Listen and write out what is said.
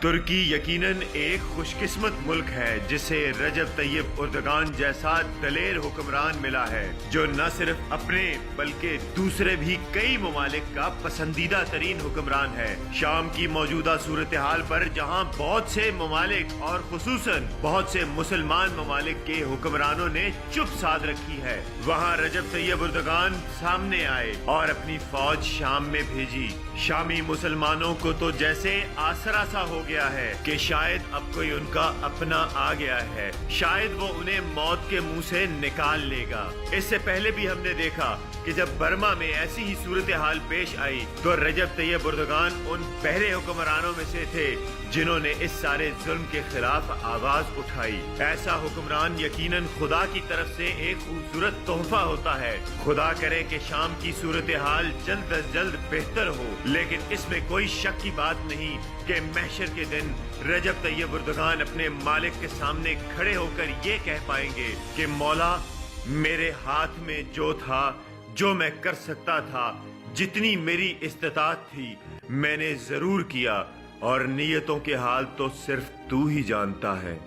ترکی یقیناً ایک خوش قسمت ملک ہے جسے رجب طیب اردگان جیسا دلیر حکمران ملا ہے جو نہ صرف اپنے بلکہ دوسرے بھی کئی ممالک کا پسندیدہ ترین حکمران ہے۔ شام کی موجودہ صورتحال پر جہاں بہت سے ممالک اور خصوصاً بہت سے مسلمان ممالک کے حکمرانوں نے چپ سادھ رکھی ہے، وہاں رجب طیب اردگان سامنے آئے اور اپنی فوج شام میں بھیجی۔ شامی مسلمانوں کو تو جیسے آسرا سا ہو گیا ہے کہ شاید اب کوئی ان کا اپنا آ گیا ہے، شاید وہ انہیں موت کے منہ سے نکال لے گا۔ اس سے پہلے بھی ہم نے دیکھا کہ جب برما میں ایسی ہی صورتحال پیش آئی تو رجب طیب اردگان ان پہلے حکمرانوں میں سے تھے جنہوں نے اس سارے ظلم کے خلاف آواز اٹھائی۔ ایسا حکمران یقیناً خدا کی طرف سے ایک خوبصورت تحفہ ہوتا ہے۔ خدا کرے کہ شام کی صورتحال جلد از جلد بہتر ہو، لیکن اس میں کوئی شک کی بات نہیں کہ محشر کے دن رجب طیب اردگان اپنے مالک کے سامنے کھڑے ہو کر یہ کہہ پائیں گے کہ مولا، میرے ہاتھ میں جو تھا، جو میں کر سکتا تھا، جتنی میری استطاعت تھی، میں نے ضرور کیا، اور نیتوں کے حال تو صرف تو ہی جانتا ہے۔